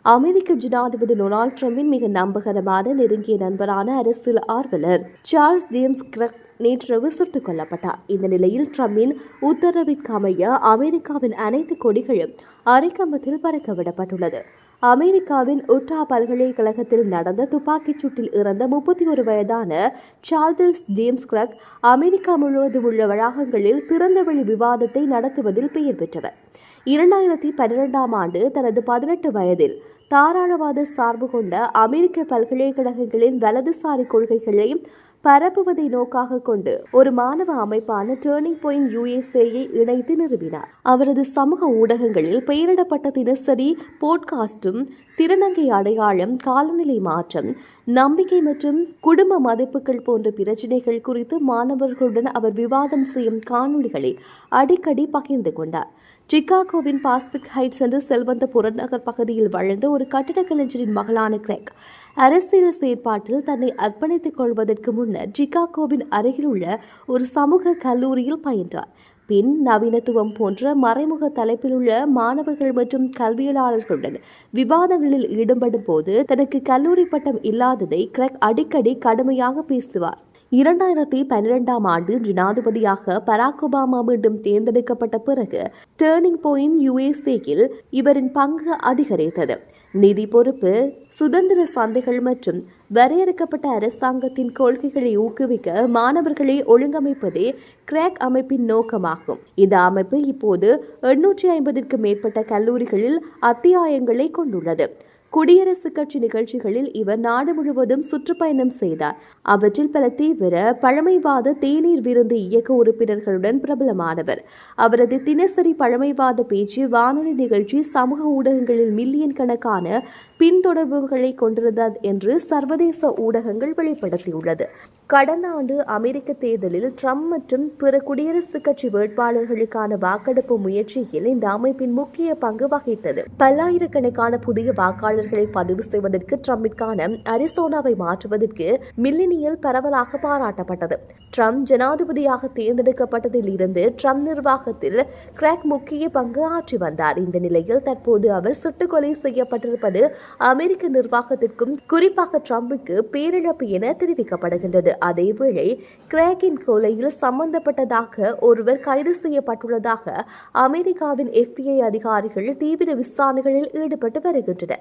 அமெரிக்க ஜனாதிபதி டொனால்டு டிரம்பின் மிக நம்பகரமான நெருங்கிய நண்பரான அரசியல் ஆர்வலர் சார்ல்ஸ் ஜேம்ஸ் கிரக் நேற்றிரவு சுட்டுக் கொல்லப்பட்டார். இந்த நிலையில் டிரம்பின் உத்தரவிற்கு அமைய அமெரிக்காவின் அனைத்து கொடிகளும் அரைக்கம்பத்தில் பறக்கவிடப்பட்டுள்ளது. அமெரிக்காவின் உட்டா பல்கலைக்கழகத்தில் நடந்த துப்பாக்கிச் சூட்டில் இறந்த 31 வயதான சார்ல்ஸ் ஜேம்ஸ் கிரக் அமெரிக்கா முழுவதும் உள்ள வளாகங்களில் திறந்தவெளி விவாதத்தை நடத்துவதில் பெயர் பெற்றவர். 2012ஆம் ஆண்டு தனது 18 வயதில் தாராளவாத சார்பு கொண்ட அமெரிக்க பல்கலைக்கழகங்களின் வலதுசாரி கொள்கைகளை பரப்புவதை நோக்காக கொண்டு ஒரு மாணவ அமைப்பான டர்னிங் பாயிண்ட் USA-யை இணைத்து நிறுவினார். அவரது சமூக ஊடகங்களில் பெயரிடப்பட்ட தினசரி போட்காஸ்டும் திருநங்கை அடையாளம், காலநிலை மாற்றம், நம்பிக்கை மற்றும் குடும்ப மதிப்புகள் போன்ற பிரச்சினைகள் குறித்து மாணவர்களுடன் அவர் விவாதம் செய்யும் காணொளிகளை அடிக்கடி பகிர்ந்து கொண்டார். சிகாகோவின் பாசிபிக் ஹைட்ஸ் என்ற செல்வந்த புறநகர் பகுதியில் வாழ்ந்த ஒரு கட்டிடக் கலைஞரின் மகளான கிரெக் அரசியல் செயற்பாட்டில் தன்னை அர்ப்பணித்துக் கொள்வதற்கு முன்னர் சிகாகோவின் அருகிலுள்ள ஒரு சமூக கல்லூரியில் பயின்றார். பின் நவீனத்துவம் போன்ற மறைமுக தலைப்பில் உள்ள மாணவர்கள் மற்றும் கல்வியாளர்களுடன் விவாதங்களில் ஈடுபடும் போது தனக்கு கல்லூரி பட்டம் இல்லாததை கிரெக் அடிக்கடி கடுமையாக பேசுவார். 2012ஆம் ஆண்டு ஜனாதிபதியாக பராக் ஒபாமா மீண்டும் தேர்ந்தெடுக்கப்பட்ட பிறகு டர்னிங் பாயிண்ட் USA-யில் இவரின் பங்கு அதிகரித்தது. நிதி பொறுப்பு, சுதந்திர சந்தைகள் மற்றும் வரையறுக்கப்பட்ட அரசாங்கத்தின் கொள்கைகளை ஊக்குவிக்க மாணவர்களை ஒழுங்கமைப்பதே கிராக் அமைப்பின் நோக்கமாகும். இந்த அமைப்பு இப்போது 850க்கும் மேற்பட்ட கல்லூரிகளில் அத்தியாயங்களை கொண்டுள்ளது. குடியரசுக் கட்சி நிகழ்ச்சிகளில் இவர் நாடு முழுவதும் சுற்றுப்பயணம் செய்தார். அவற்றில் பல தீவிர பழமைவாத தேநீர் விருந்து இயக்க உறுப்பினர்களுடன் பிரபலமானவர். அவரது தினசரி பழமைவாத பேச்சு, வானொலி நிகழ்ச்சி சமூக ஊடகங்களில் மில்லியன் கணக்கான பின்தொடர்புகளை கொண்டிருந்தது என்று சர்வதேச ஊடகங்கள் வெளிப்படுத்தியுள்ளது. கடந்த ஆண்டு அமெரிக்க தேர்தலில் ட்ரம்ப் மற்றும் பிற குடியரசுக் கட்சி வேட்பாளர்களுக்கான வாக்கெடுப்பு முயற்சியில் இந்த அமைப்பின் முக்கிய பங்கு வகித்தது. பல்லாயிரக்கணக்கான புதிய வாக்காளர்களை பதிவு செய்வதற்கு ட்ரம்பிற்கான அரிசோனாவை மாற்றுவதற்கு மில்லினியல் பரவலாக பாராட்டப்பட்டது. ட்ரம்ப் ஜனாதிபதியாக தேர்ந்தெடுக்கப்பட்டதில் இருந்து ட்ரம்ப் நிர்வாகத்தில் கிராக் முக்கிய பங்கு ஆற்றி வந்தார். இந்த நிலையில் தற்போது அவர் சுட்டுக் கொலை செய்யப்பட்டிருப்பது அமெரிக்க நிர்வாகத்திற்கும் குறிப்பாக ட்ரம்புக்கு பேரிழப்பு என தெரிவிக்கப்படுகின்றது. அதேவேளை கிராக்கின் கொலையில் சம்பந்தப்பட்டதாக ஒருவர் கைது செய்யப்பட்டுள்ளதாக அமெரிக்காவின் FBI அதிகாரிகள் தீவிர விசாரணைகளில் ஈடுபட்டு வருகின்றனர்.